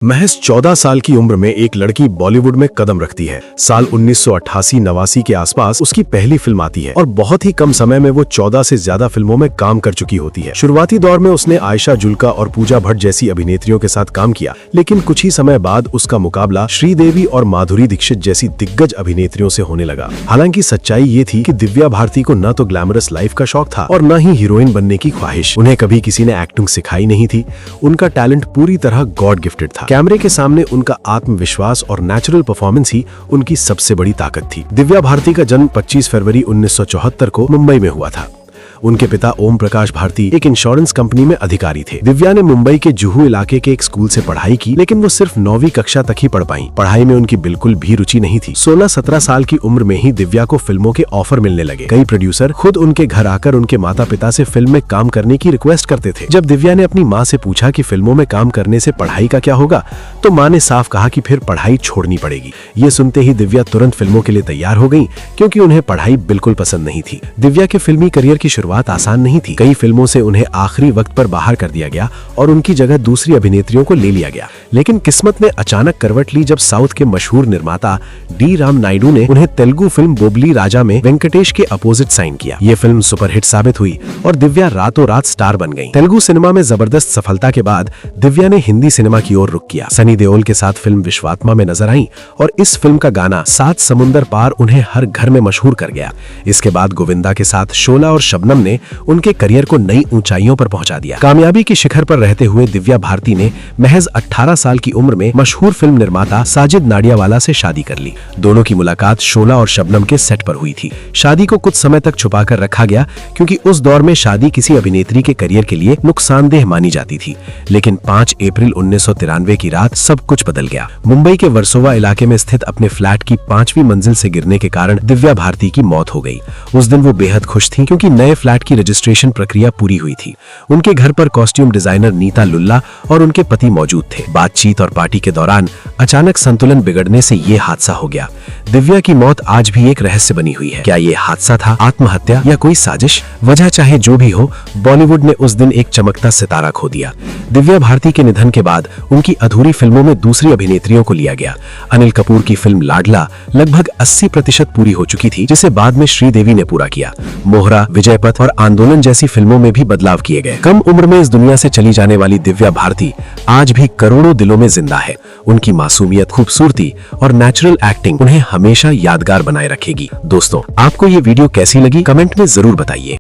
महज 14 साल की उम्र में एक लड़की बॉलीवुड में कदम रखती है। साल 1988-89 के आसपास उसकी पहली फिल्म आती है और बहुत ही कम समय में वो 14 से ज्यादा फिल्मों में काम कर चुकी होती है। शुरुआती दौर में उसने आयशा जुल्का और पूजा भट्ट जैसी अभिनेत्रियों के साथ काम किया, लेकिन कुछ ही समय बाद उसका मुकाबला श्रीदेवी और माधुरी दीक्षित जैसी दिग्गज अभिनेत्रियों से होने लगा। हालांकि सच्चाई ये थी कि दिव्या भारती को न तो ग्लैमरस लाइफ का शौक था और न ही हीरोइन बनने की ख्वाहिश। उन्हें कभी किसी ने एक्टिंग सिखाई नहीं थी। उनका टैलेंट पूरी तरह गॉड गिफ्टेड था। कैमरे के सामने उनका आत्मविश्वास और नेचुरल परफॉर्मेंस ही उनकी सबसे बड़ी ताकत थी। दिव्या भारती का जन्म 25 फरवरी 1974 को मुंबई में हुआ था। उनके पिता ओम प्रकाश भारती एक इंश्योरेंस कंपनी में अधिकारी थे। दिव्या ने मुंबई के जुहू इलाके के एक स्कूल से पढ़ाई की, लेकिन वो सिर्फ 9वीं कक्षा तक ही पढ़ पाई। पढ़ाई में उनकी बिल्कुल भी रुचि नहीं थी। 16-17 साल की उम्र में ही दिव्या को फिल्मों के ऑफर मिलने लगे। कई प्रोड्यूसर खुद उनके घर आकर उनके माता पिता से फिल्म में काम करने की रिक्वेस्ट करते थे। जब दिव्या ने अपनी माँ से पूछा कि फिल्मों में काम करने से पढ़ाई का क्या होगा, तो माँ ने साफ कहा कि फिर पढ़ाई छोड़नी पड़ेगी। ये सुनते ही दिव्या तुरंत फिल्मों के लिए तैयार हो गई, क्योंकि उन्हें पढ़ाई बिल्कुल पसंद नहीं थी। दिव्या के फिल्मी करियर की शुरुआत आसान नहीं थी। कई फिल्मों से उन्हें आखिरी वक्त पर बाहर कर दिया गया और उनकी जगह दूसरी अभिनेत्रियों को ले लिया गया। लेकिन किस्मत ने अचानक करवट ली जब साउथ के मशहूर निर्माता डी राम नायडू ने उन्हें तेलुगु फिल्म बोबली राजा में वेंकटेश के अपोजिट साइन किया। ये फिल्म सुपरहिट साबित हुई और दिव्या रातों रात स्टार बन गई। तेलुगु सिनेमा में जबरदस्त सफलता के बाद दिव्या ने हिंदी सिनेमा की ओर रुख किया। सनी देओल के साथ फिल्म विश्वात्मा में नजर आई और इस फिल्म का गाना सात समुंदर पार उन्हें हर घर में मशहूर कर गया। इसके बाद गोविंदा के साथ शोला और शबनम ने उनके करियर को नई ऊंचाइयों पर पहुंचा दिया। कामयाबी के शिखर पर रहते हुए दिव्या भारती ने महज 18 साल की उम्र में मशहूर फिल्म निर्माता साजिद नाडियावाला से शादी कर ली। दोनों की मुलाकात शोला और शबनम के सेट पर हुई थी। शादी को कुछ समय तक छुपाकर रखा गया, क्योंकि उस दौर में शादी किसी अभिनेत्री के करियर के लिए नुकसानदेह मानी जाती थी। लेकिन 5 अप्रैल 1993 की रात सब कुछ बदल गया। मुंबई के वर्सोवा इलाके में स्थित अपने फ्लैट की 5वीं मंजिल से गिरने के कारण दिव्या भारती की मौत हो गई। उस दिन वो बेहद खुश थी, क्योंकि नए फ्लैट की रजिस्ट्रेशन प्रक्रिया पूरी हुई थी। उनके घर पर कॉस्ट्यूम डिजाइनर नीता लुल्ला और उनके पति मौजूद थे। बातचीत और पार्टी के दौरान अचानक संतुलन बिगड़ने से ये हादसा हो गया। दिव्या की मौत आज भी एक रहस्य बनी हुई है। क्या ये हादसा था, आत्महत्या या कोई साजिश? वजह चाहे जो भी हो, बॉलीवुड ने उस दिन एक चमकता सितारा खो दिया। दिव्या भारती के निधन के बाद उनकी अधूरी फिल्मों में दूसरी अभिनेत्रियों को लिया गया। अनिल कपूर की फिल्म लाडला लगभग 80% पूरी हो चुकी थी, जिसे बाद में श्रीदेवी ने पूरा किया। मोहरा, विजयपथ और आंदोलन जैसी फिल्मों में भी बदलाव किए गए। कम उम्र में इस दुनिया से चली जाने वाली दिव्या भारती आज भी करोड़ों दिलों में जिंदा है। उनकी मासूमियत, खूबसूरती और नेचुरल एक्टिंग उन्हें हमेशा यादगार बनाए रखेगी। दोस्तों, आपको ये वीडियो कैसी लगी, कमेंट में जरूर बताइए।